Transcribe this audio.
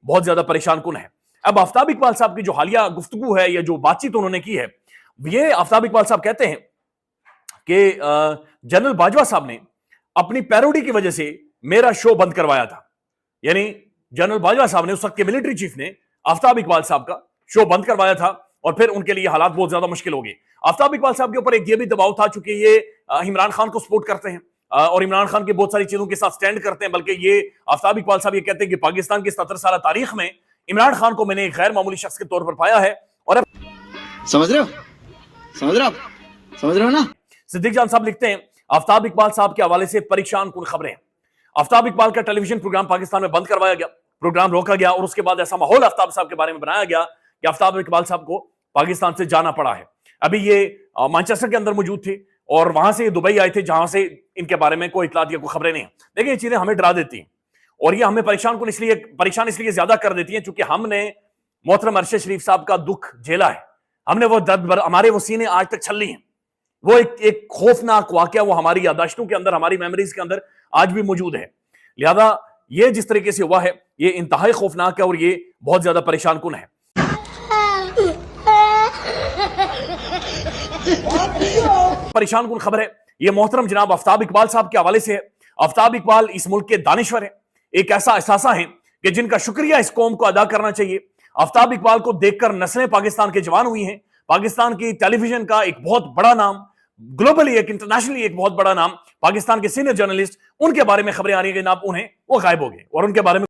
बहुत ज्यादा परेशान कुन है। अब आफ्ताब इकबाल साहब की जो हालिया गुफ्तगू है या जो बातचीत उन्होंने की है, ये आफ्ताब इकबाल साहब कहते हैं कि जनरल बाजवा साहब ने अपनी पैरोडी की वजह से मेरा शो बंद करवाया था। यानी जनरल बाजवा साहब ने, उस वक्त के मिलिट्री चीफ ने, आफ्ताब इकबाल साहब का शो बंद करवाया था और फिर उनके लिए हालात बहुत ज्यादा मुश्किल हो गए। आफ्ताब इकबाल साहब के ऊपर एक ये भी दबाव था, चूंकि ये इमरान खान को सपोर्ट करते हैं और इमरान खान की बहुत सारी चीजों के साथ स्टैंड करते हैं, बल्कि ये आफ्ताब इकबाल साहब ये कहते हैं कि पाकिस्तान की 70 साल तारीख में इमरान खान को मैंने एक गैर मामूली शख्स के तौर पर पाया है। और अब समझ रहे हो, समझ रहे हो ना। सिद्दीक जान साहब लिखते हैं, आफ्ताब इकबाल साहब के हवाले से परेशान कुन खबरें हैं। आफ्ताब इकबाल का टेलीविजन प्रोग्राम पाकिस्तान में बंद करवाया गया, प्रोग्राम रोका गया और उसके बाद ऐसा माहौल आफ्ताब साहब के बारे में बनाया गया कि आफ्ताब इकबाल साहब को पाकिस्तान से जाना पड़ा है। अभी ये मैनचेस्टर के अंदर मौजूद थे और वहां से दुबई आए थे, जहां से इनके बारे में कोई इतलात या कोई खबरें नहीं है। देखिए, ये चीजें हमें डरा देती हैं और ये हमें परेशान इसलिए ज्यादा कर देती हैं क्योंकि हमने मोहतरम अरशद शरीफ साहब का दुख झेला है। हमने वो दर्द, हमारे वो सीने आज तक छल्ली हैं। वो एक खौफनाक वाकया वो हमारी यादाश्तों के अंदर, हमारी मेमोरीज के अंदर आज भी मौजूद है। लिहाजा ये जिस तरीके से हुआ है, ये इंतहाई खौफनाक है और ये बहुत ज्यादा परेशान कुन है। परेशान कुन खबर है ये मोहतरम जनाब आफ्ताब इकबाल साहब के हवाले से है। आफ्ताब इकबाल इस मुल्क के दानिश्वर है, एक ऐसा एहसासा है कि जिनका शुक्रिया इस कौम को अदा करना चाहिए। आफ्ताब इकबाल को देखकर नस्लें पाकिस्तान के जवान हुई हैं। पाकिस्तान की टेलीविजन का एक बहुत बड़ा नाम, ग्लोबली एक इंटरनेशनली एक बहुत बड़ा नाम, पाकिस्तान के सीनियर जर्नलिस्ट, उनके बारे में खबरें आ रही है कि जनाब उन्हें वो गायब हो गए और उनके बारे में